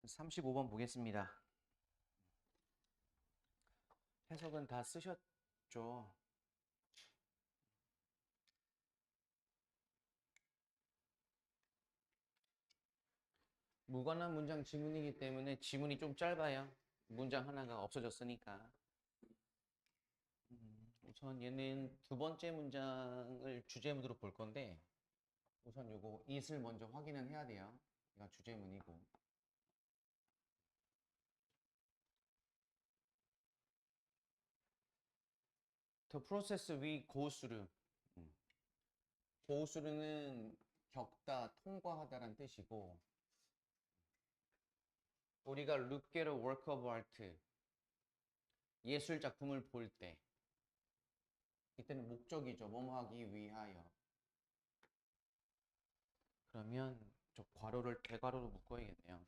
35번 보겠습니다. 해석은 다 쓰셨죠? 무관한 문장 지문이기 때문에 지문이 좀 짧아요. 문장 하나가 없어졌으니까. 우선 얘는 두 번째 문장을 주제문으로 볼 건데 우선 요거 it을 먼저 확인은 해야 돼요. 이건 주제문이고. The process we go through. go through는 겪다, 통과하다란 뜻이고 우리가 look at a work of art, 예술 작품을 볼 때 이때는 목적이죠. 뭐뭐 하기 위하여. 그러면 저 괄호를 대괄호로 묶어야겠네요.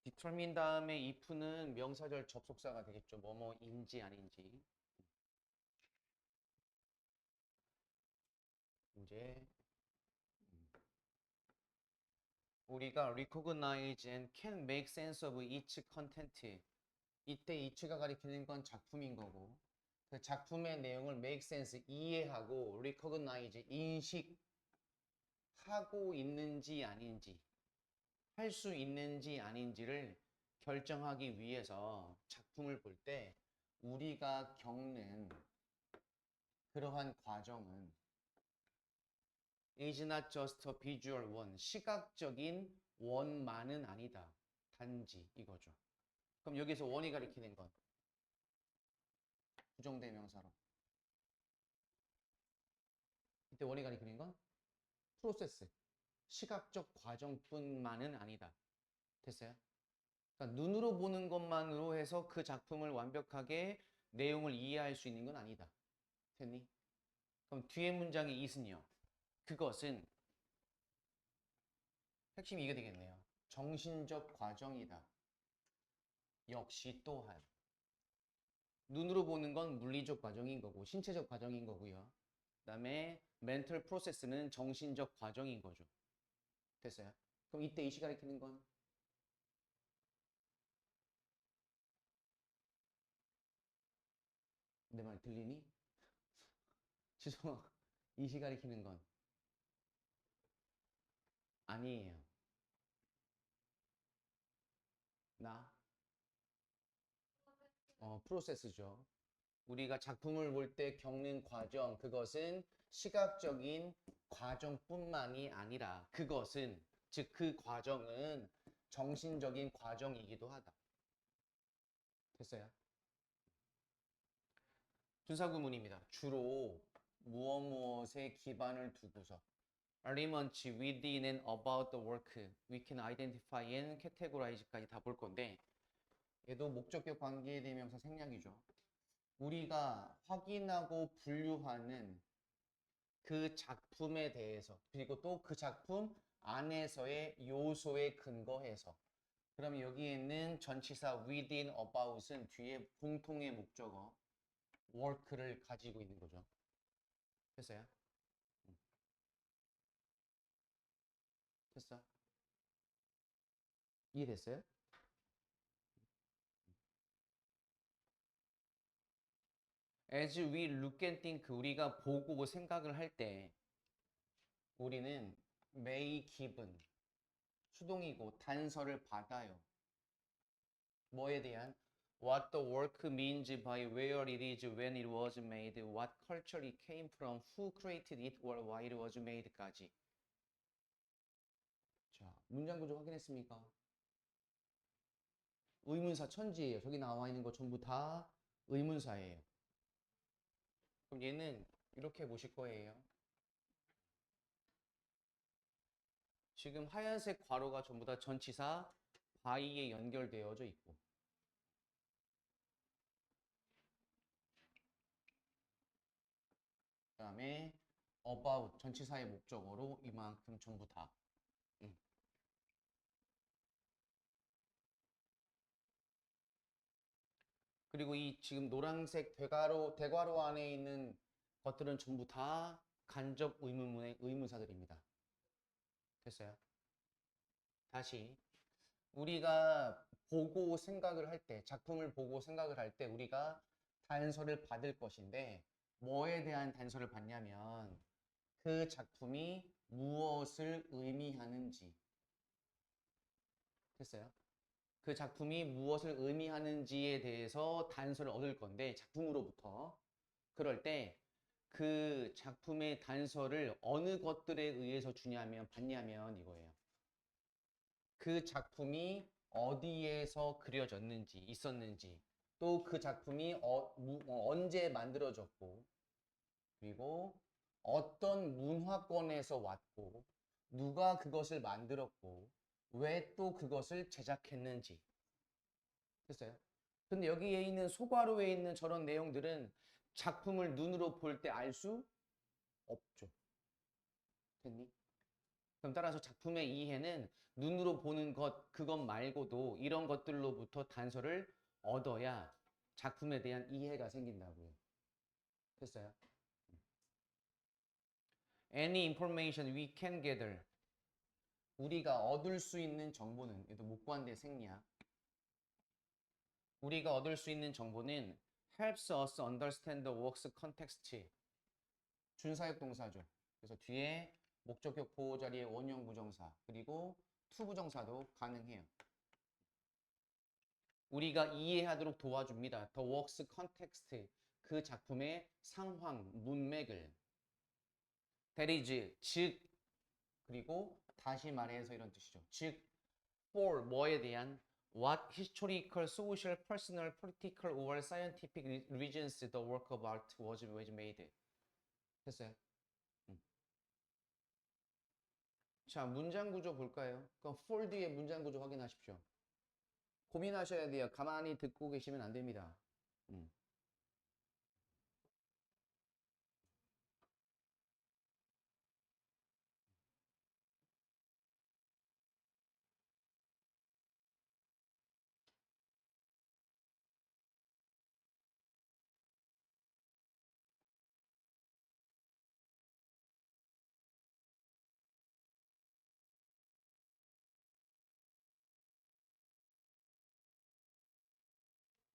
determine 다음에 if는 명사절 접속사가 되겠죠. 뭐뭐인지 아닌지. 이제 우리가 recognize and can make sense of each content. 이때 each가 가리키는 건 작품인 거고 그 작품의 내용을 make sense, 이해하고 recognize, 인식하고 있는지 아닌지 할 수 있는지 아닌지를 결정하기 위해서 작품을 볼 때 우리가 겪는 그러한 과정은 is not just a visual one, 시각적인 원만은 아니다. 단지 이거죠. 그럼 여기서 원이 가리키는 건 부정대명사로. 이때 원이 가리키는 건 프로세스, 시각적 과정뿐만은 아니다. 됐어요? 그러니까 눈으로 보는 것만으로 해서 그 작품을 완벽하게 내용을 이해할 수 있는 건 아니다. 됐니? 그럼 뒤에 문장의 is는요. 그것은 핵심이 이게 되겠네요. 정신적 과정이다. 역시 또한 눈으로 보는 건 물리적 과정인 거고 신체적 과정인 거고요. 그다음에 mental process는 정신적 과정인 거죠. 됐어요? 그럼 이때 이 시간에 키는 건 내 말 들리니? 지성아, 이 시간에 키는 건 아니에요. 나? 프로세스죠. 우리가 작품을 볼 때 겪는 과정, 그것은 시각적인 과정뿐만이 아니라 그것은, 즉 그 과정은 정신적인 과정이기도 하다. 됐어요? 분사구문입니다. 주로 무엇 무엇에 기반을 두고서 elements within and about the work we can identify and categorize까지 다 볼 건데 얘도 목적격 관계대명사 생략이죠. 우리가 확인하고 분류하는 그 작품에 대해서 그리고 또 그 작품 안에서의 요소에 근거해서 그럼 여기에 있는 전치사 within, about은 뒤에 공통의 목적어 work를 가지고 있는 거죠. 됐어요? 됐어? 이해됐어요? As we look and think, 우리가 보고 생각을 할 때 우리는 may given, 수동이고 단서를 받아요. 뭐에 대한? What the work means by where it is, when it was made, what culture it came from, who created it, or why it was made까지. 자, 문장 구조 확인했습니까? 의문사 천지예요. 저기 나와 있는 거 전부 다 의문사예요. 그럼 얘는 이렇게 보실 거예요. 지금 하얀색 괄호가 전부 다 전치사 by에 연결되어져 있고 그 다음에 about 전치사의 목적어로 이만큼 전부 다. 그리고 이 지금 노란색 대괄호 안에 있는 것들은 전부 다 간접 의문문의 의문사들입니다. 됐어요? 다시 우리가 보고 생각을 할 때, 작품을 보고 생각을 할 때 우리가 단서를 받을 것인데 뭐에 대한 단서를 받냐면 그 작품이 무엇을 의미하는지. 됐어요? 그 작품이 무엇을 의미하는지에 대해서 단서를 얻을 건데 작품으로부터 그럴 때 그 작품의 단서를 어느 것들에 의해서 주냐면 받냐면 이거예요. 그 작품이 어디에서 그려졌는지 있었는지 또 그 작품이 언제 만들어졌고 그리고 어떤 문화권에서 왔고 누가 그것을 만들었고 왜 또 그것을 제작했는지. 됐어요? 근데 여기에 있는 소괄호에 있는 저런 내용들은 작품을 눈으로 볼 때 알 수 없죠. 됐니? 그럼 따라서 작품의 이해는 눈으로 보는 것, 그것 말고도 이런 것들로부터 단서를 얻어야 작품에 대한 이해가 생긴다고요. 됐어요? Any information we can gather. 우리가 얻을 수 있는 정보는, 얘도 목관대 생략. 우리가 얻을 수 있는 정보는 helps us understand the work's context. 준사역 동사죠. 그래서 뒤에 목적격 보호 자리에 원형 부정사 그리고 투 부정사도 가능해요. 우리가 이해하도록 도와줍니다. The work's context. 그 작품의 상황, 문맥을. That is, 즉, 그리고 다시 말해서 이런 뜻이죠. 즉, for 뭐에 대한 what historical, social, personal, political, or scientific reasons the work of art was made. 됐어요? 자, 문장 구조 볼까요? 그럼 for 뒤에 문장 구조 확인하십시오. 고민하셔야 돼요. 가만히 듣고 계시면 안 됩니다.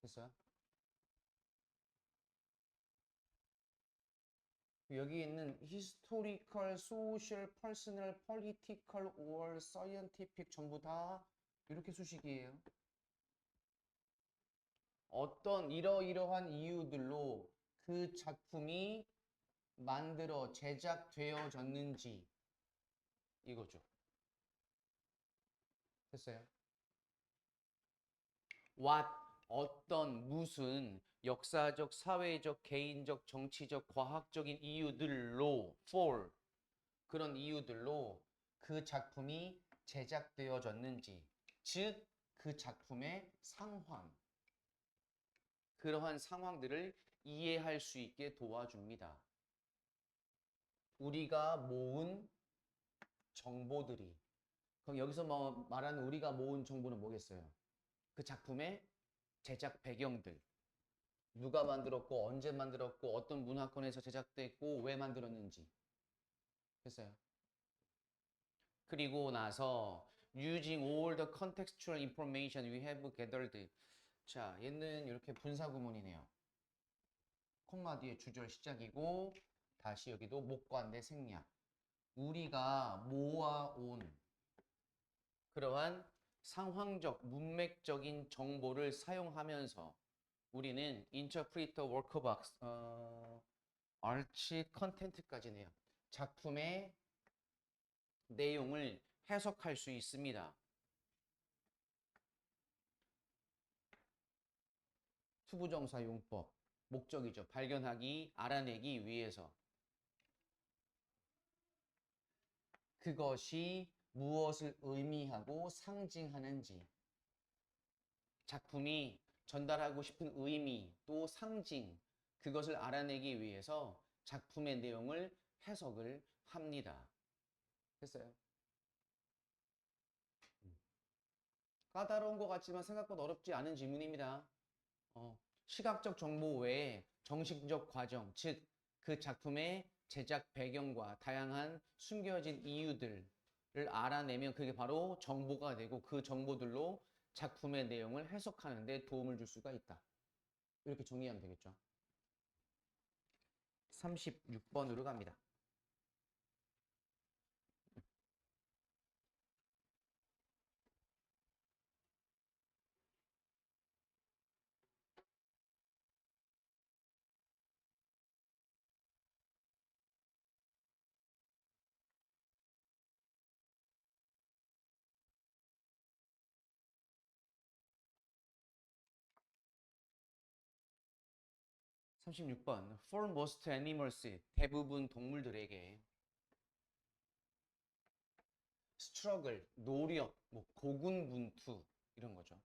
됐어요? 여기 있는 historical, social, personal, political, or scientific 전부 다 이렇게 수식이에요. 어떤 이러이러한 이유들로 그 작품이 만들어 제작되어졌는지 이거죠. 됐어요? what 어떤 무슨 역사적, 사회적, 개인적, 정치적, 과학적인 이유들로 for 그런 이유들로 그 작품이 제작되어졌는지 즉 그 작품의 상황 그러한 상황들을 이해할 수 있게 도와줍니다. 우리가 모은 정보들이 그럼 여기서 뭐 말하는 우리가 모은 정보는 뭐겠어요? 그 작품의 제작 배경들 누가 만들었고 언제 만들었고 어떤 문화권에서 제작됐고 왜 만들었는지 됐어요? 그리고 나서 using all the contextual information we have gathered 자 얘는 이렇게 분사구문이네요. 콤마 뒤에 주절 시작이고 다시 여기도 목관대 생략 우리가 모아온 그러한 상황적 문맥적인 정보를 사용하면서 우리는 인터프리터 워크박스 아치 컨텐트까지네요. 작품의 내용을 해석할 수 있습니다. 투부정사 용법 목적이죠. 발견하기, 알아내기 위해서 그것이 무엇을 의미하고 상징하는지 작품이 전달하고 싶은 의미 또 상징 그것을 알아내기 위해서 작품의 내용을 해석을 합니다. 됐어요? 까다로운 것 같지만 생각보다 어렵지 않은 질문입니다. 시각적 정보 외에 정신적 과정, 즉 그 작품의 제작 배경과 다양한 숨겨진 이유들을 알아내면 그게 바로 정보가 되고 그 정보들로 작품의 내용을 해석하는 데 도움을 줄 수가 있다. 이렇게 정리하면 되겠죠. 36번으로 갑니다. 36번. For most animals, 대부분 동물들에게 struggle, 노력, 뭐 고군분투 이런 거죠.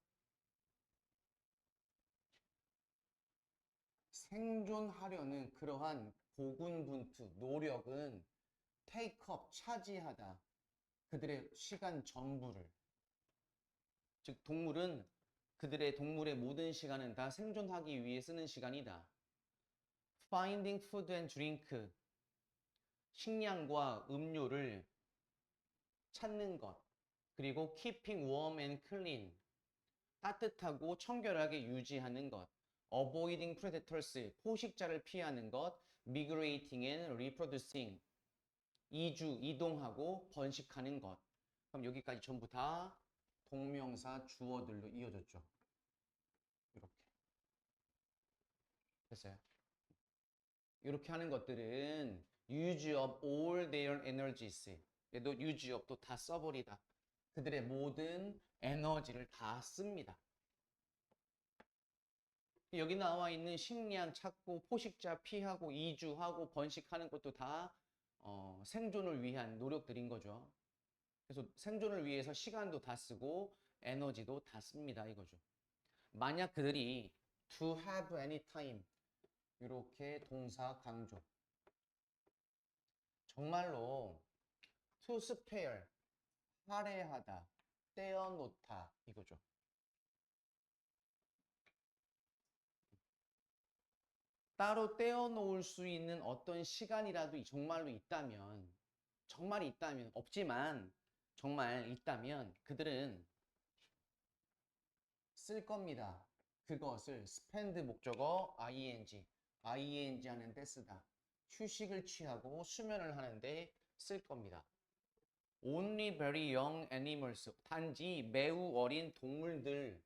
생존하려는 그러한 고군분투, 노력은 take up, 차지하다. 그들의 시간 전부를. 즉 동물은 동물의 모든 시간은 다 생존하기 위해 쓰는 시간이다. Finding food and drink, 식량과 음료를 찾는 것. 그리고 keeping warm and clean, 따뜻하고 청결하게 유지하는 것. Avoiding predators, 포식자를 피하는 것. Migrating and reproducing, 이동하고 번식하는 것. 그럼 여기까지 전부 다 동명사 주어들로 이어졌죠. 이렇게. 됐어요? 이렇게 하는 것들은 use up all their energies. 얘도 use up도 다 써버리다. 그들의 모든 에너지를 다 씁니다. 여기 나와 있는 식량 찾고 포식자 피하고 이주하고 번식하는 것도 다 생존을 위한 노력들인 거죠. 그래서 생존을 위해서 시간도 다 쓰고 에너지도 다 씁니다 이거죠. 만약 그들이 to have any time, 이렇게 동사 강조. 정말로 to spare, 할애하다, 떼어놓다 이거죠. 따로 떼어놓을 수 있는 어떤 시간이라도 정말로 있다면, 없지만 정말 있다면 그들은 쓸 겁니다. 그것을 spend 목적어 ing 하는데 쓰다. 휴식을 취하고 수면을 하는데 쓸 겁니다. Only very young animals, 단지 매우 어린 동물들에게만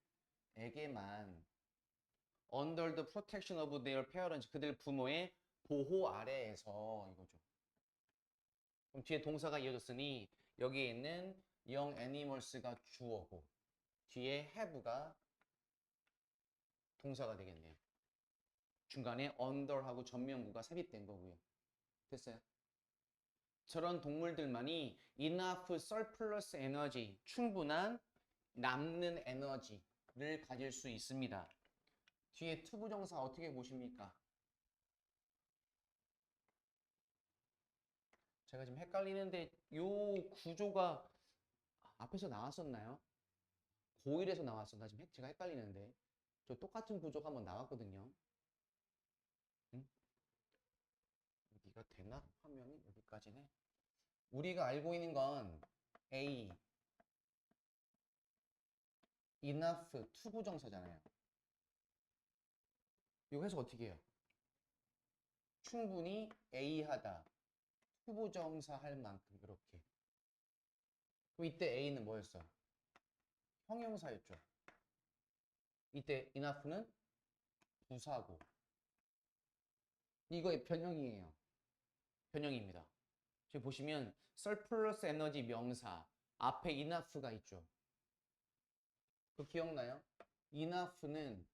under the protection of their parents, 그들 부모의 보호 아래에서 이거죠. 그럼 뒤에 동사가 이어졌으니 여기에 있는 young animals가 주어고 뒤에 have가 동사가 되겠네요. 중간에 under하고 전면구가 삽입된 거고요. 됐어요? 저런 동물들만이 enough surplus energy, 충분한 남는 에너지를 가질 수 있습니다. 뒤에 투부정사 어떻게 보십니까? 제가 지금 헷갈리는데 요 구조가 앞에서 나왔었나요? 고1에서 나왔었나? 지금 제가 헷갈리는데 저 똑같은 구조가 한번 나왔거든요. 응? 여기가 되나? 화면이 여기까지네. 우리가 알고 있는 건 A, enough, 투부정사잖아요. 이거 해석 어떻게 해요? 충분히 A하다, 투부정사 할 만큼 이렇게. 그럼 이때 A는 뭐였어? 형용사였죠. 이때 enough는 부사고. 이거의 변형이에요. 변형입니다. 지금 보시면 surplus 에너지 명사 앞에 enough가 있죠. 그거 기억나요? enough는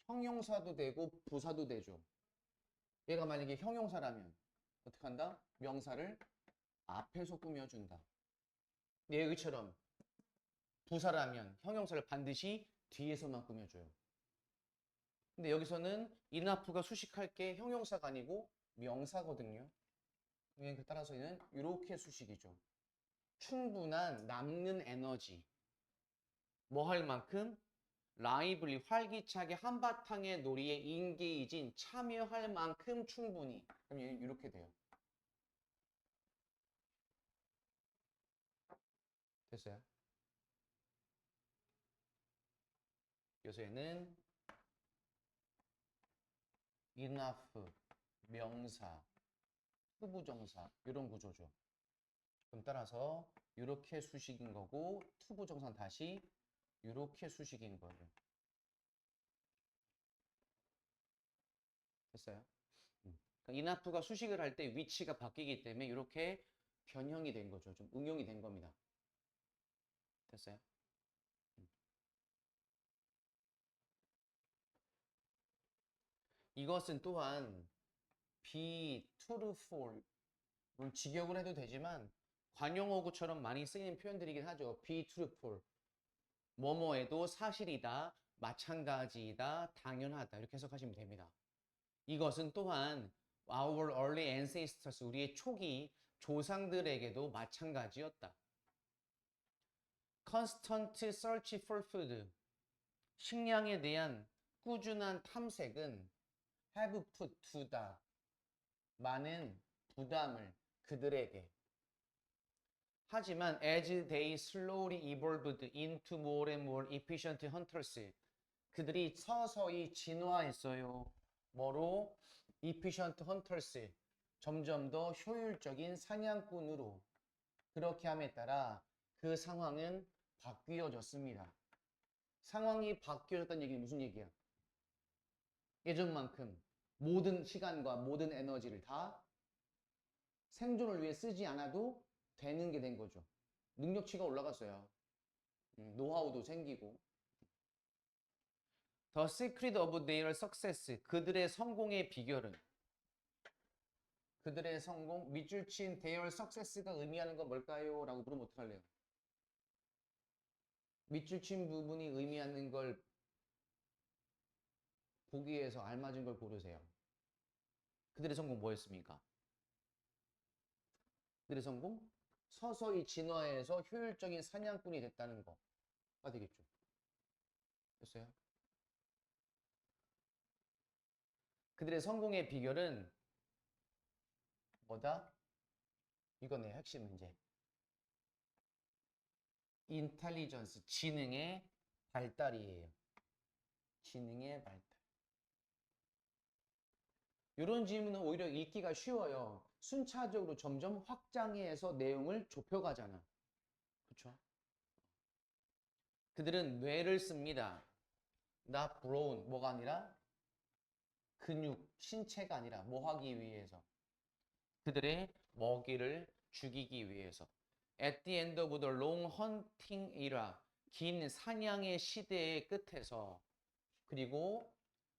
형용사도 되고 부사도 되죠. 얘가 만약에 형용사라면 어떻게 한다? 명사를 앞에서 꾸며준다. 여기처럼 부사라면 형용사를 반드시 뒤에서만 꾸며줘요. 근데 여기서는 enough가 수식할 게 형용사가 아니고 명사거든요. 따라서는 이렇게 수식이죠. 충분한 남는 에너지. 뭐 할 만큼? lively 활기차게 한바탕의 놀이에 인게이진 참여할 만큼 충분히. 그럼 이렇게 돼요. 됐어요? 요새는 enough 명사, 투부정사 이런 구조죠. 그럼 따라서 이렇게 수식인 거고 투부정사는 다시 이렇게 수식인 거예요. 됐어요? 그러니까 enough가 수식을 할 때 위치가 바뀌기 때문에 이렇게 변형이 된 거죠. 좀 응용이 된 겁니다. 됐어요? 이것은 또한 be truthful 직역을 해도 되지만 관용어구처럼 많이 쓰이는 표현들이긴 하죠. be truthful 뭐뭐에도 사실이다, 마찬가지이다, 당연하다 이렇게 해석하시면 됩니다. 이것은 또한 our early ancestors 우리의 초기 조상들에게도 마찬가지였다. constant search for food 식량에 대한 꾸준한 탐색은 have put 두다 많은 부담을 그들에게 하지만 as they slowly evolved into more and more efficient hunters 그들이 서서히 진화했어요. 뭐로? efficient hunters 점점 더 효율적인 사냥꾼으로 그렇게 함에 따라 그 상황은 바뀌어졌습니다. 상황이 바뀌어졌다는 얘기는 무슨 얘기야? 예전만큼 모든 시간과 모든 에너지를 다 생존을 위해 쓰지 않아도 되는 게 된 거죠. 능력치가 올라갔어요. 노하우도 생기고. The secret of their success. 그들의 성공의 비결은 그들의 성공, 밑줄 친 their success가 의미하는 건 뭘까요? 라고 물으면 어떡할래요? 밑줄 친 부분이 의미하는 걸 보기위해서 알맞은 걸 고르세요. 그들의 성공 뭐였습니까? 그들의 성공? 서서히 진화해서 효율적인 사냥꾼이 됐다는 거가 되겠죠. 됐어요? 그들의 성공의 비결은 뭐다? 이거네, 핵심 문제. 인텔리전스, 지능의 발달이에요. 지능의 발달. 이런 질문은 오히려 읽기가 쉬워요. 순차적으로 점점 확장해서 내용을 좁혀가잖아. 그렇죠? 그들은 뇌를 씁니다. not brawn, 뭐가 아니라 근육, 신체가 아니라 뭐 하기 위해서? 그들의 먹이를 죽이기 위해서. At the end of the long hunting era, 긴 사냥의 시대의 끝에서 그리고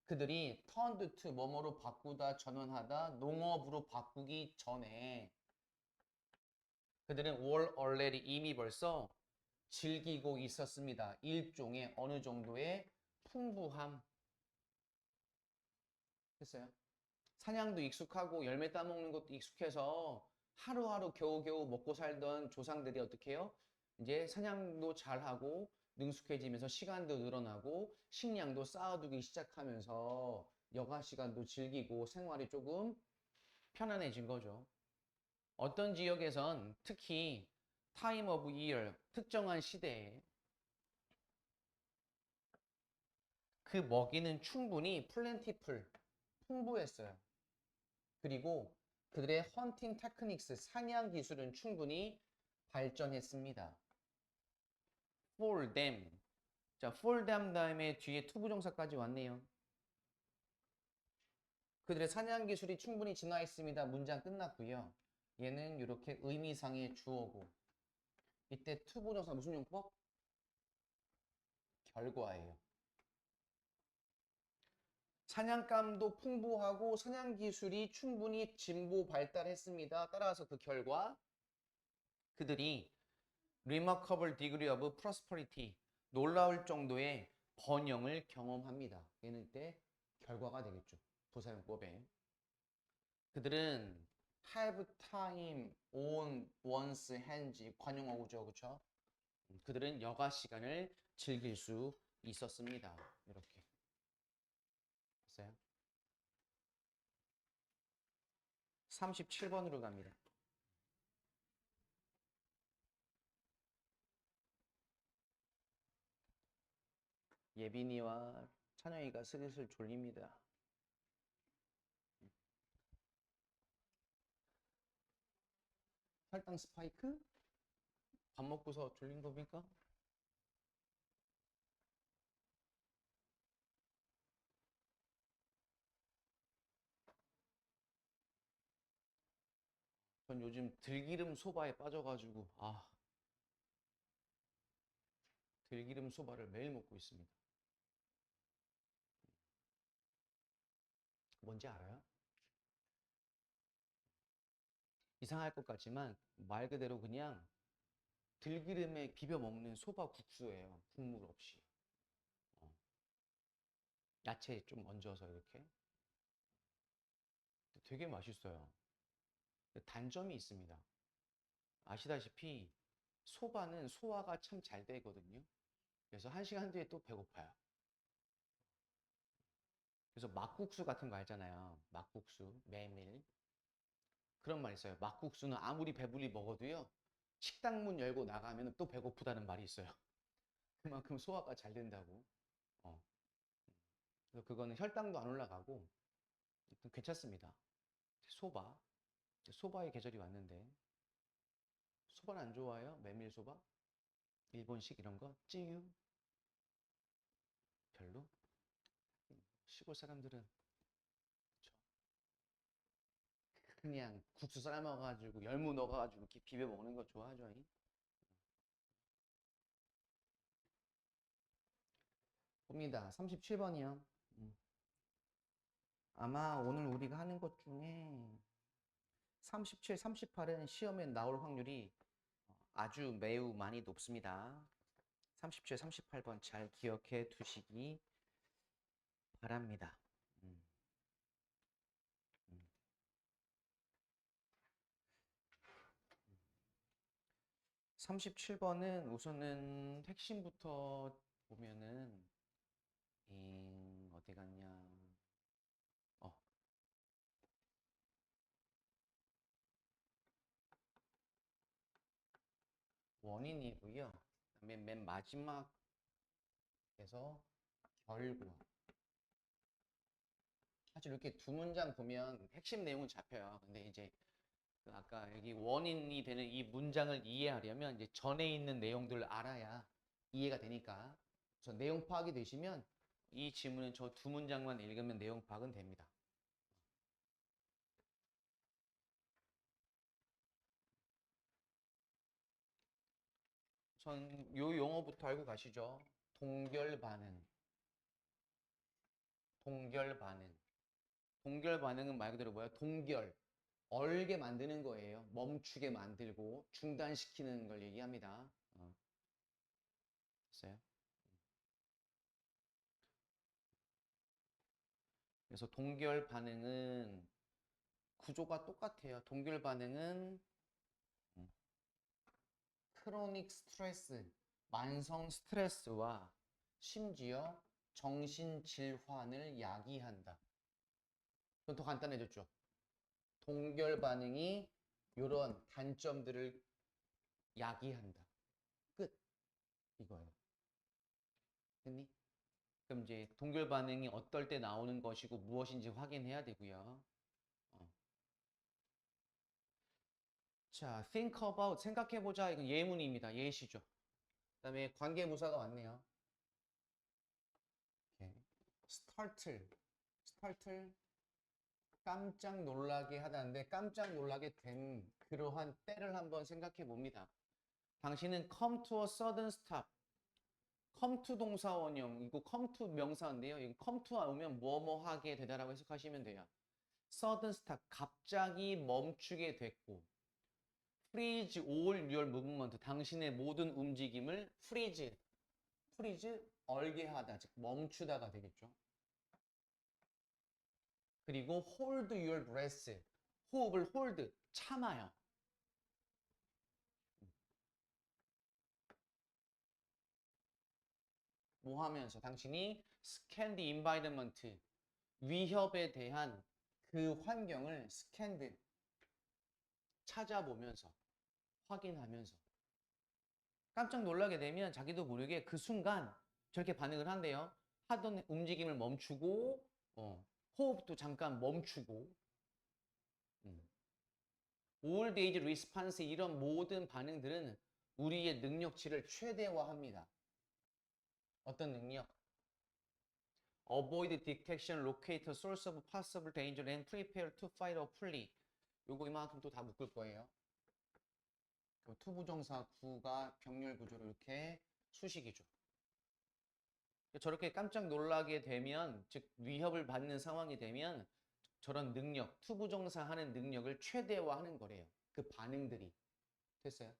그들이 turned to 뭐뭐로 바꾸다, 전환하다, 농업으로 바꾸기 전에 그들은 were already 이미 벌써 즐기고 있었습니다. 일종의 어느 정도의 풍부함. 했어요? 사냥도 익숙하고 열매 따먹는 것도 익숙해서 하루하루 겨우겨우 먹고 살던 조상들이 어떻게 해요? 이제 사냥도 잘하고 능숙해지면서 시간도 늘어나고 식량도 쌓아두기 시작하면서 여가 시간도 즐기고 생활이 조금 편안해진 거죠. 어떤 지역에선 특히 time of year, 특정한 시대에 그 먹이는 충분히 plentiful, 풍부했어요. 그리고 그들의 헌팅 테크닉스, 사냥 기술은 충분히 발전했습니다. For them. 자, for them 다음에 뒤에 투부정사까지 왔네요. 그들의 사냥 기술이 충분히 진화했습니다. 문장 끝났고요. 얘는 이렇게 의미상의 주어고 이때 투부정사 무슨 용법? 결과예요. 사냥감도 풍부하고 사냥 기술이 충분히 진보 발달했습니다. 따라서 그 결과 그들이 remarkable degree of prosperity 놀라울 정도의 번영을 경험합니다. 얘는 때 결과가 되겠죠. 부사용법에. 그들은 have time on one's hands 관용어구죠. 그렇죠? 그들은 여가 시간을 즐길 수 있었습니다. 이렇게. 됐어요? 37번으로 갑니다. 예빈이와 찬영이가 슬슬 졸립니다. 혈당 스파이크? 밥 먹고서 졸린 겁니까? 전 요즘 들기름 소바에 빠져가지고 들기름 소바를 매일 먹고 있습니다. 뭔지 알아요? 이상할 것 같지만 말 그대로 그냥 들기름에 비벼 먹는 소바 국수예요. 국물 없이. 어. 야채 좀 얹어서 이렇게. 되게 맛있어요. 단점이 있습니다. 아시다시피 소바는 소화가 참 잘 되거든요. 그래서 1시간 뒤에 또 배고파요. 그래서 막국수 같은 거 알잖아요. 막국수, 메밀. 그런 말 있어요. 막국수는 아무리 배불리 먹어도요. 식당 문 열고 나가면 또 배고프다는 말이 있어요. 그만큼 소화가 잘 된다고. 어. 그래서 그거는 혈당도 안 올라가고 괜찮습니다. 소바. 소바의 계절이 왔는데 소바는 안 좋아해요? 메밀소바? 일본식 이런 거? 찌유? 별로? 시골 사람들은 그냥 국수 삶아가지고 열무 넣어가지고 이렇게 비벼 먹는 거 좋아하죠. 봅니다. 37번이요. 아마 오늘 우리가 하는 것 중에 37, 38은 시험에 나올 확률이 아주 매우 많이 높습니다. 37, 38번 잘 기억해 두시기 바랍니다. 37번은 우선은 핵심부터 보면은 어디 갔냐? 어, 원인이고요. 그다음에 맨 마지막에서 결과. 사실 이렇게 두 문장 보면 핵심 내용은 잡혀요. 근데 이제 그 아까 여기 원인이 되는 이 문장을 이해하려면 이제 전에 있는 내용들을 알아야 이해가 되니까. 그래서 내용 파악이 되시면 이 지문은 저 두 문장만 읽으면 내용 파악은 됩니다. 우선 요 용어부터 알고 가시죠. 동결 반응. 동결 반응. 동결 반응은 말 그대로 뭐야? 동결. 얼게 만드는 거예요. 멈추게 만들고 중단시키는 걸 얘기합니다. 됐어요? 그래서 동결 반응은 구조가 똑같아요. 동결 반응은 크로닉 스트레스, 만성 스트레스와 심지어 정신 질환을 야기한다. 그건 더 간단해졌죠. 동결 반응이 이런 단점들을 야기한다. 끝. 이거예요. 됐니? 그럼 이제 동결 반응이 어떨 때 나오는 것이고 무엇인지 확인해야 되고요. 자, think about, 생각해보자. 이건 예문입니다. 예시죠. 그 다음에 관계부사가 왔네요. 이렇게. startle, 깜짝 놀라게 하다는데 깜짝 놀라게 된 그러한 때를 한번 생각해 봅니다. 당신은 come to a sudden stop. come to 동사 원형, 이거 come to 명사인데요. 이거 come to 오면 뭐뭐 하게 되다라고 해석하시면 돼요. sudden stop, 갑자기 멈추게 됐고 freeze all your movement, 당신의 모든 움직임을 freeze, 얼게 하다, 즉 멈추다가 되겠죠. 그리고 hold your breath, 호흡을 hold, 참아요. 뭐 하면서 당신이 scan the environment 위협에 대한 그 환경을 스캔드 찾아보면서 확인하면서 깜짝 놀라게 되면 자기도 모르게 그 순간 저렇게 반응을 한대요. 하던 움직임을 멈추고 호흡도 잠깐 멈추고 old age response 이런 모든 반응들은 우리의 능력치를 최대화합니다. 어떤 능력? Avoid detection, locate a source of possible danger and prepare to fight or flee. 요거 이만큼 또 다 묶을 거예요. 투부정사 구가 병렬 구조로 이렇게 수식이죠. 저렇게 깜짝 놀라게 되면, 즉 위협을 받는 상황이 되면 저런 능력, 투부정사 하는 능력을 최대화하는 거래요. 그 반응들이. 됐어요?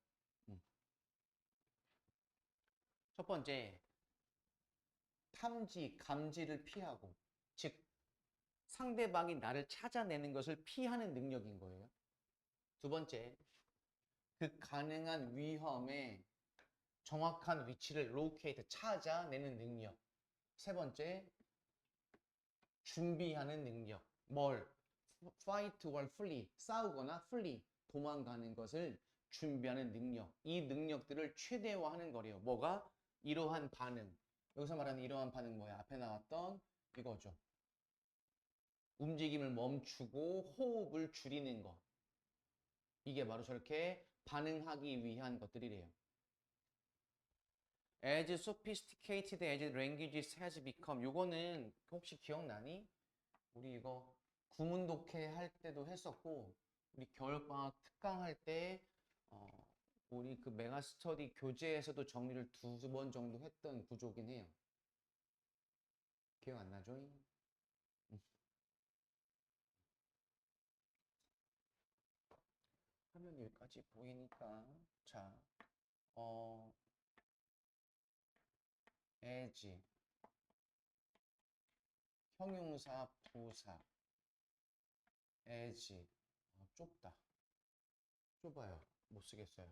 첫 번째, 탐지, 감지를 피하고, 즉 상대방이 나를 찾아내는 것을 피하는 능력인 거예요. 두 번째, 그 가능한 위험의 정확한 위치를 locate, 찾아내는 능력. 세 번째, 준비하는 능력. 뭘? fight or flee, 싸우거나 flee, 도망가는 것을 준비하는 능력. 이 능력들을 최대화하는 거래요. 뭐가? 이러한 반응. 여기서 말하는 이러한 반응 뭐야? 앞에 나왔던 이거죠. 움직임을 멈추고 호흡을 줄이는 것. 이게 바로 저렇게 반응하기 위한 것들이래요. As sophisticated as languages has become. 요거는 혹시 기억나니? 우리 이거 구문독해 할 때도 했었고, 우리 겨울방학 특강 할 때 우리 그 메가스터디 교재에서도 정리를 2번 정도 했던 구조긴 해요. 기억 안 나죠? 화면 여기까지 보이니까 자, as 형용사 부사 as 좁다. 좁아요. 못 쓰겠어요.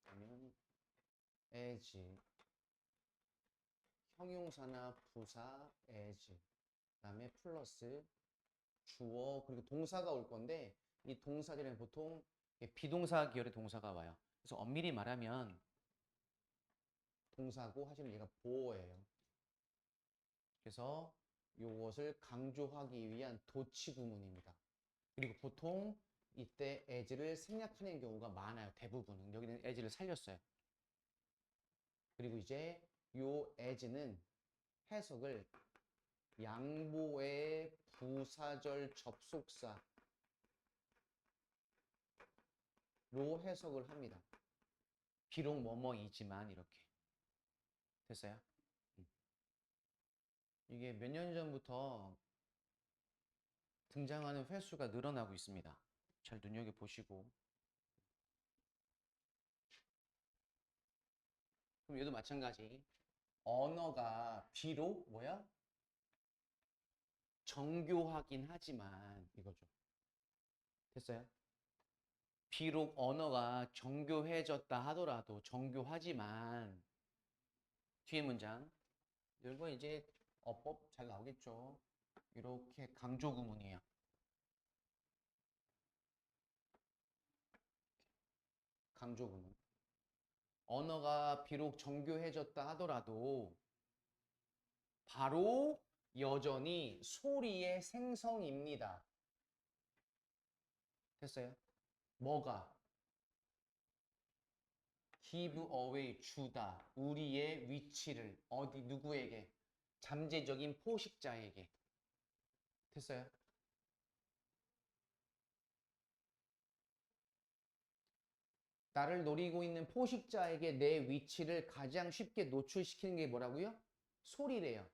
그러면 as 형용사나 부사 as 그다음에 플러스 주어 그리고 동사가 올 건데 이 동사들은 보통 비동사 계열의 동사가 와요. 그래서 엄밀히 말하면 동사고 하시면 얘가 보어예요. 그래서 이것을 강조하기 위한 도치 구문입니다. 그리고 보통 이때 as를 생략하는 경우가 많아요. 대부분은. 여기는 as를 살렸어요. 그리고 이제 요 as는 해석을 양보의 부사절 접속사로 해석을 합니다. 비록 뭐뭐이지만 이렇게. 됐어요? 이게 몇 년 전부터 등장하는 횟수가 늘어나고 있습니다. 잘 눈여겨보시고. 그럼 얘도 마찬가지. 언어가 비록 뭐야? 정교하긴 하지만 이거죠. 됐어요? 비록 언어가 정교해졌다 하더라도 정교하지만 뒤에 문장 이거 이제 어법 잘 나오겠죠. 이렇게 강조 구문이에요. 강조 구문. 언어가 비록 정교해졌다 하더라도 바로 여전히 소리의 생성입니다. 됐어요? 뭐가? give away, 주다. 우리의 위치를 어디 누구에게? 잠재적인 포식자에게. 됐어요? 나를 노리고 있는 포식자에게 내 위치를 가장 쉽게 노출시키는 게 뭐라고요? 소리래요.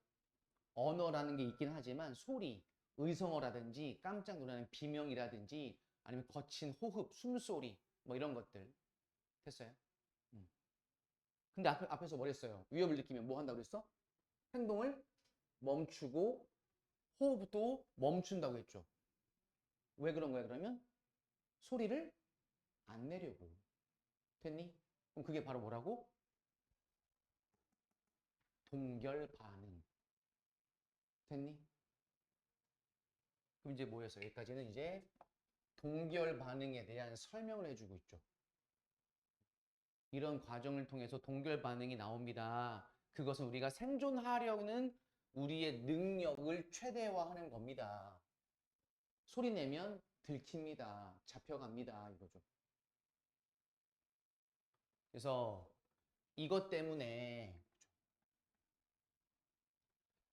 언어라는 게 있긴 하지만 소리, 의성어라든지 깜짝 놀라는 비명이라든지 아니면 거친 호흡, 숨소리 뭐 이런 것들. 됐어요? 근데 앞에서 뭐 했어요? 위협을 느끼면 뭐 한다고 그랬어? 행동을 멈추고 호흡도 멈춘다고 했죠. 왜 그런 거야 그러면? 소리를 안 내려고. 됐니? 그럼 그게 바로 뭐라고? 동결 반응. 됐니? 그럼 이제 뭐였어? 여기까지는 이제 동결 반응에 대한 설명을 해주고 있죠. 이런 과정을 통해서 동결 반응이 나옵니다. 그것은 우리가 생존하려는 우리의 능력을 최대화하는 겁니다. 소리 내면 들킵니다. 잡혀갑니다. 이거죠. 그래서 이것 때문에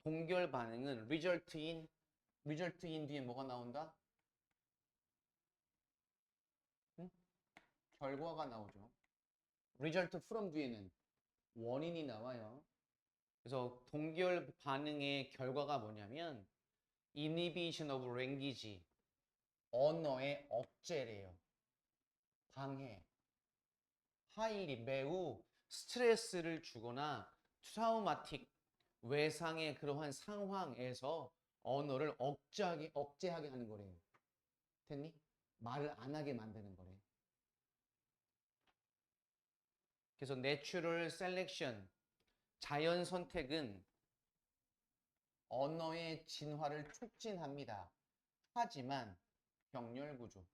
동결 반응은 result in 뒤에 뭐가 나온다? 응? 결과가 나오죠. result from 뒤에는 원인이 나와요. 그래서 동결 반응의 결과가 뭐냐면 inhibition of language, 언어의 억제래요. 방해. 하이리 매우 스트레스를 주거나 트라우마틱 외상의 그러한 상황에서 언어를 억제하게 하는 거래요. 됐니? 말을 안 하게 만드는 거래. 그래서 내추럴 셀렉션, 자연 선택은 언어의 진화를 촉진합니다. 하지만 병렬 구조.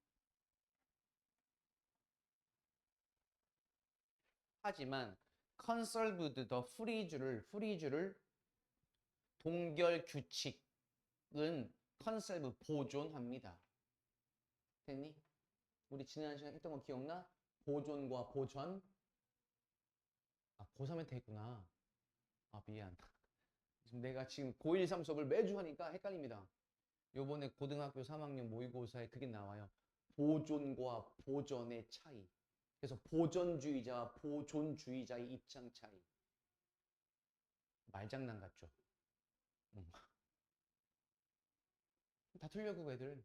하지만 conserved the freeze를 동결 규칙은 conserve 보존합니다. 됐니? 우리 지난 시간에 했던 거 기억나? 보존과 보전. 아, 고3에 했구나. 아, 미안. 내가 지금 고1, 3 수업을 매주 하니까 헷갈립니다. 요번에 고등학교 3학년 모의고사에 그게 나와요. 보존과 보전의 차이. 그래서 보전주의자와 보존주의자의 입장 차이. 말장난 같죠? 다 틀려 그 애들.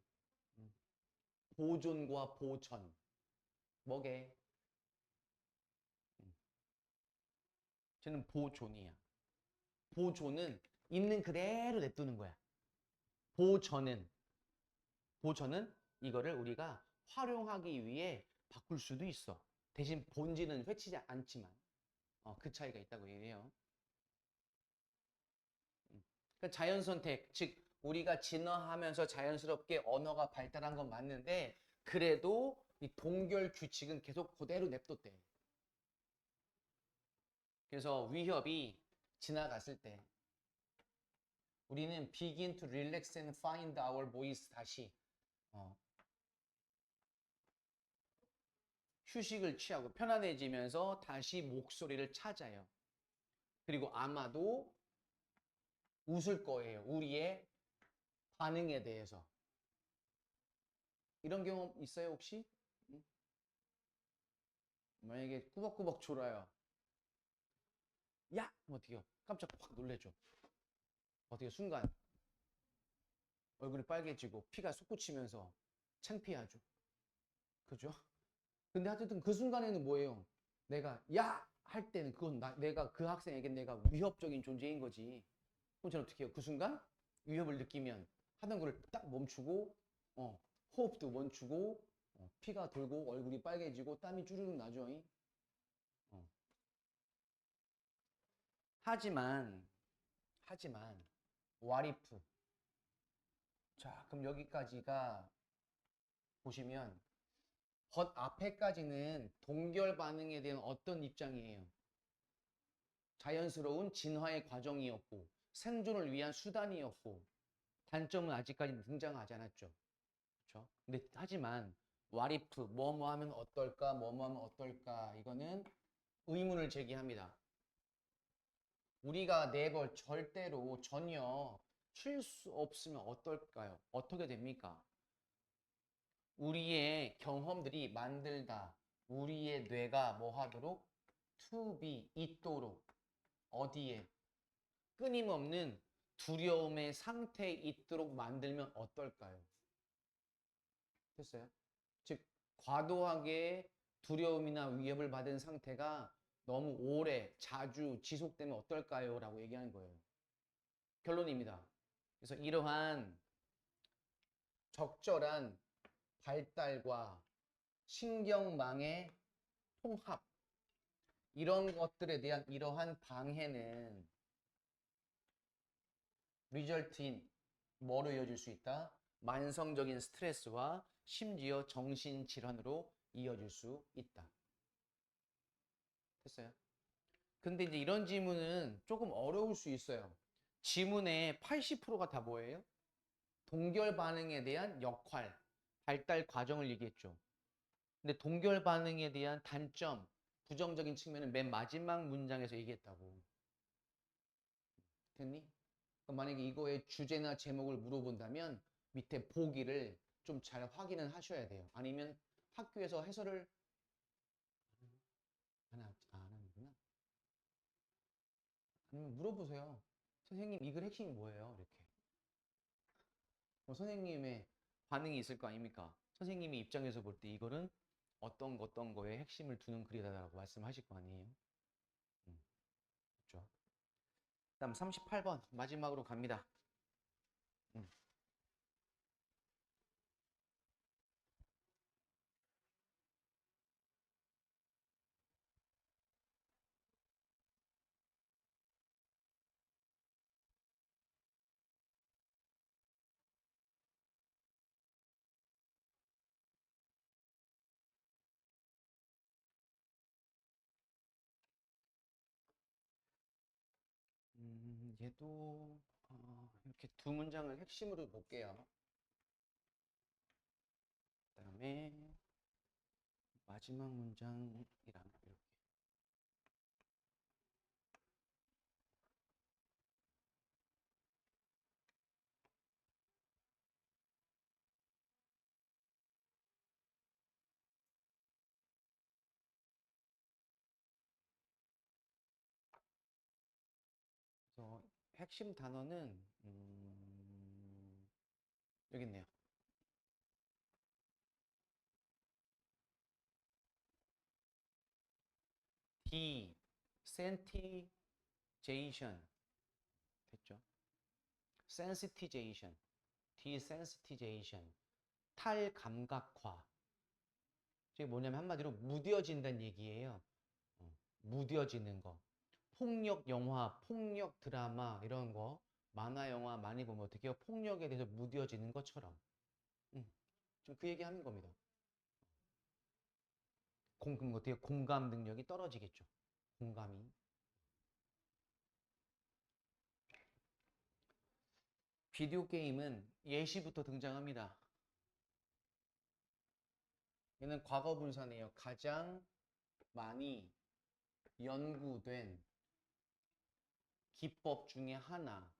보존과 보전. 뭐게? 쟤는 보존이야. 보존은 있는 그대로 냅두는 거야. 보전은 이거를 우리가 활용하기 위해 바꿀 수도 있어. 대신 본질은 회치지 않지만 그 차이가 있다고 얘기해요. 그러니까 자연 선택, 즉 우리가 진화하면서 자연스럽게 언어가 발달한 건 맞는데 그래도 이 동결 규칙은 계속 그대로 냅뒀대. 그래서 위협이 지나갔을 때 우리는 begin to relax and find our voice 다시 휴식을 취하고 편안해지면서 다시 목소리를 찾아요. 그리고 아마도 웃을 거예요. 우리의 반응에 대해서. 이런 경험 있어요 혹시? 만약에 꾸벅꾸벅 졸아요. 야! 어떻게요? 깜짝 확 놀래죠. 어떻게 순간 얼굴이 빨개지고 피가 솟구치면서 창피하죠. 그죠? 근데 하여튼 그 순간에는 뭐예요? 내가 야! 할 때는 그건 내가 그 학생에게 내가 위협적인 존재인 거지. 그럼 저는 어떻게 해요? 그 순간 위협을 느끼면 하던 거를 딱 멈추고 호흡도 멈추고 피가 돌고 얼굴이 빨개지고 땀이 쭈르륵 나죠. 어. 하지만 what if 자 그럼 여기까지가 보시면 겉 앞에까지는 동결 반응에 대한 어떤 입장이에요? 자연스러운 진화의 과정이었고 생존을 위한 수단이었고 단점은 아직까지 등장하지 않았죠. 그렇죠? 근데 하지만 what if 뭐뭐 하면 어떨까? 뭐뭐 하면 어떨까? 이거는 의문을 제기합니다. 우리가 never 절대로 전혀 쉴 수 없으면 어떨까요? 어떻게 됩니까? 우리의 경험들이 만들다. 우리의 뇌가 뭐 하도록? to be, 있도록. 어디에? 끊임없는 두려움의 상태에 있도록 만들면 어떨까요? 됐어요? 즉, 과도하게 두려움이나 위협을 받은 상태가 너무 오래, 자주 지속되면 어떨까요? 라고 얘기하는 거예요. 결론입니다. 그래서 이러한 적절한 발달과 신경망의 통합 이런 것들에 대한 이러한 방해는 리절트인 뭐로 이어질 수 있다? 만성적인 스트레스와 심지어 정신질환으로 이어질 수 있다. 됐어요? 근데 이제 이런 지문은 조금 어려울 수 있어요. 지문의 80%가 다 뭐예요? 동결 반응에 대한 역할, 발달 과정을 얘기했죠. 근데 동결 반응에 대한 단점, 부정적인 측면은 맨 마지막 문장에서 얘기했다고. 됐니? 그럼 만약에 이거의 주제나 제목을 물어본다면 밑에 보기를 좀 잘 확인을 하셔야 돼요. 아니면 학교에서 해설을 안 하는구나. 아니면 물어보세요. 선생님, 이 글 핵심이 뭐예요? 이렇게. 선생님의 반응이 있을 거 아닙니까? 선생님의 입장에서 볼 때 이거는 어떤 거에 핵심을 두는 글이다라고 말씀하실 거 아니에요? 그렇죠? 다음 38번 마지막으로 갑니다. 음. 얘도 이렇게 두 문장을 핵심으로 볼게요. 그다음에 마지막 문장이랑 이렇게. 그래서 핵심 단어는 여기 있네요. desensitization 됐죠? sensitization, desensitization, 탈감각화. 이게 뭐냐면 한마디로 무뎌진다는 얘기예요. 무뎌지는 거. 폭력 영화, 폭력 드라마 이런 거 만화 영화 많이 보면 어떻게 해요? 폭력에 대해서 무뎌지는 것처럼. 지금 그 얘기 하는 겁니다. 어떻게 공감 능력이 떨어지겠죠. 공감이. 비디오 게임은 예시부터 등장합니다. 얘는 과거 분사네요. 가장 많이 연구된 기법 중에 하나.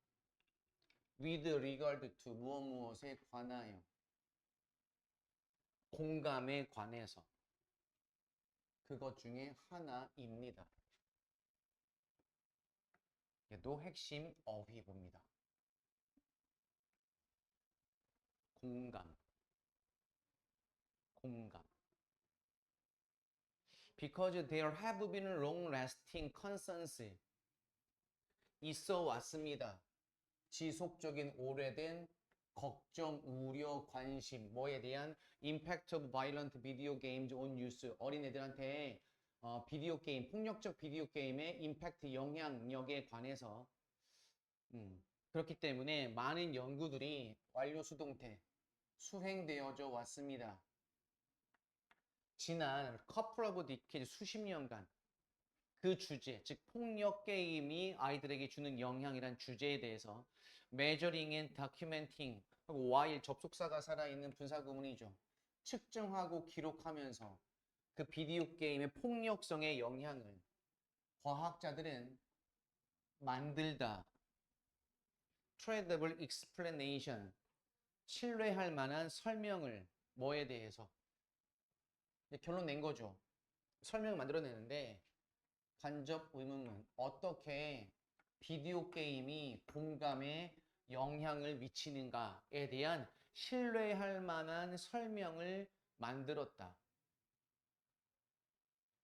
with regard to 무엇에 관하여. 공감에 관해서. 그것 중에 하나입니다. 얘도 핵심 어휘입니다. 공감. Because there have been long-lasting concerns. 있어 왔습니다. 지속적인 오래된 걱정, 우려, 관심, 뭐에 대한 impact of violent video games on youth. 어린애들한테 비디오 게임, 폭력적 비디오 게임의 임팩트 영향력에 관해서 그렇기 때문에 많은 연구들이 완료 수동태 수행되어져 왔습니다. 지난 couple of decades 수십 년간 그 주제, 즉 폭력 게임이 아이들에게 주는 영향이란 주제에 대해서 measuring and documenting 하고 while 접속사가 살아있는 분사구문이죠. 측정하고 기록하면서 그 비디오 게임의 폭력성의 영향을 과학자들은 만들다. credible explanation, 신뢰할 만한 설명을 뭐에 대해서 결론 낸 거죠. 설명을 만들어내는데 간접 의문문, 어떻게 비디오 게임이 공감에 영향을 미치는가에 대한 신뢰할 만한 설명을 만들었다.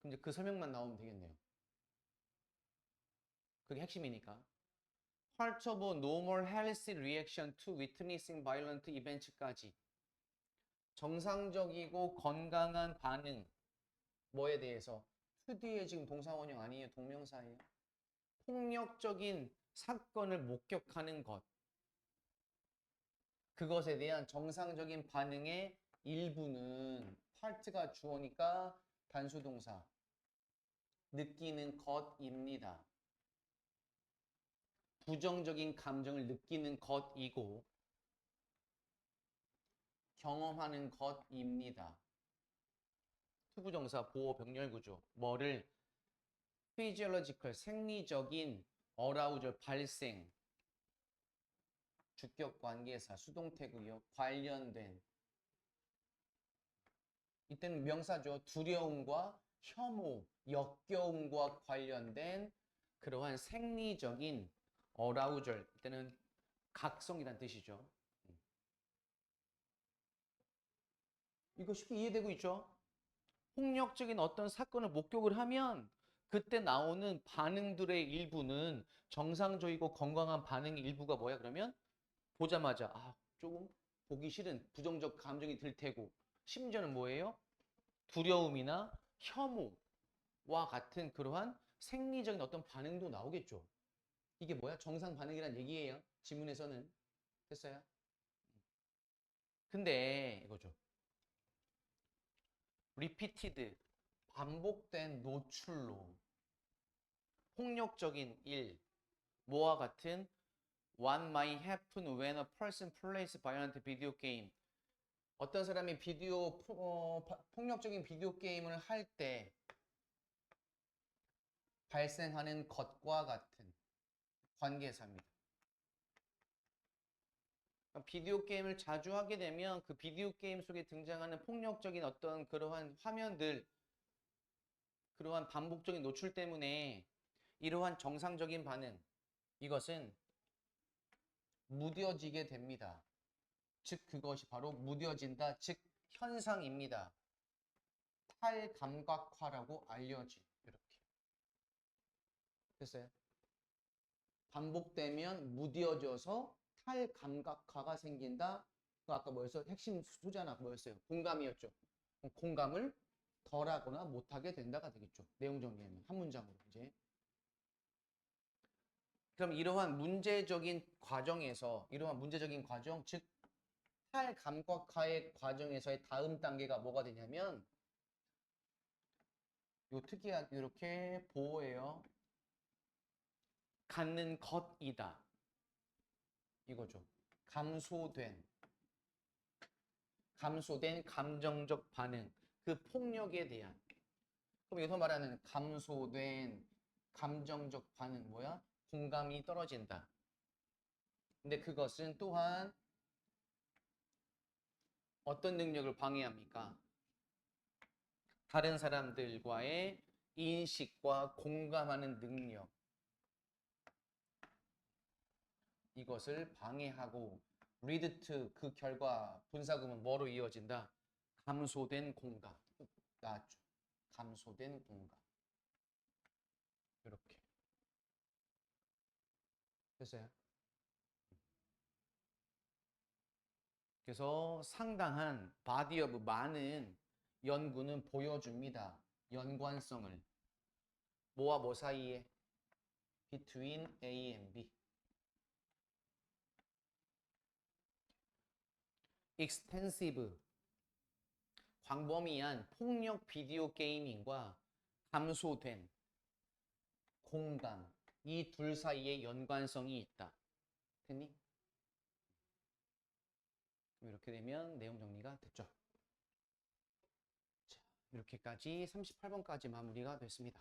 그럼 이제 그 설명만 나오면 되겠네요. 그게 핵심이니까. Part of normal healthy reaction to witnessing violent events까지 정상적이고 건강한 반응. 뭐에 대해서? 투디의 지금 동사원형 아니에요? 동명사예요. 폭력적인 사건을 목격하는 것. 그것에 대한 정상적인 반응의 일부는 파트가 주어니까 단수동사. 느끼는 것입니다. 부정적인 감정을 느끼는 것이고 경험하는 것입니다. 투부정사 보호 병렬 구조. 뭐를? physiological 생리적인 arousal 발생. 주격 관계사 수동태고요. 관련된. 이때는 명사죠. 두려움과 혐오, 역겨움과 관련된 그러한 생리적인 arousal. 이때는 각성이란 뜻이죠. 이거 쉽게 이해되고 있죠? 폭력적인 어떤 사건을 목격을 하면 그때 나오는 반응들의 일부는 정상적이고 건강한 반응의 일부가 뭐야? 그러면 보자마자 조금 보기 싫은 부정적 감정이 들 테고 심지어는 뭐예요? 두려움이나 혐오와 같은 그러한 생리적인 어떤 반응도 나오겠죠. 이게 뭐야? 정상 반응이란 얘기예요. 지문에서는. 됐어요? 근데 이거죠. repeated, 반복된 노출로 폭력적인 일, 뭐와 같은 what might happen when a person plays violent video game. 어떤 사람이 폭력적인 비디오 게임을 할 때 발생하는 것과 같은 관계사입니다. 비디오 게임을 자주 하게 되면 그 비디오 게임 속에 등장하는 폭력적인 어떤 그러한 화면들, 그러한 반복적인 노출 때문에 이러한 정상적인 반응, 이것은 무뎌지게 됩니다. 즉 그것이 바로 무뎌진다, 즉 현상입니다. 탈감각화라고 알려진. 이렇게 됐어요? 반복되면 무뎌져서 탈감각화가 생긴다. 그 아까 뭐였어? 핵심 소재나 뭐였어요? 공감이었죠. 공감을 덜하거나 못하게 된다가 되겠죠. 내용 정리하면 한 문장으로 이제. 그럼 이러한 문제적인 과정에서 이러한 문제적인 과정, 즉 탈감각화의 과정에서의 다음 단계가 뭐가 되냐면 요 특이하게 이렇게 보호예요. 갖는 것이다. 이거죠. 감소된 감정적 반응, 그 폭력에 대한. 그럼 여기서 말하는 감소된 감정적 반응 뭐야? 공감이 떨어진다. 근데 그것은 또한 어떤 능력을 방해합니까? 다른 사람들과의 인식과 공감하는 능력. 이것을 방해하고 lead to 그 결과 분사구문 뭐로 이어진다? 감소된 공감. 나왔죠. 감소된 공감. 이렇게. 됐어요? 그래서 상당한 body of 많은 연구는 보여줍니다. 연관성을. 뭐와 뭐 사이에? between A and B. extensive 광범위한 폭력 비디오 게이밍과 감소된 공감 이 둘 사이에 연관성이 있다. 됐니? 이렇게 되면 내용 정리가 됐죠. 자, 이렇게까지 38번까지 마무리가 됐습니다.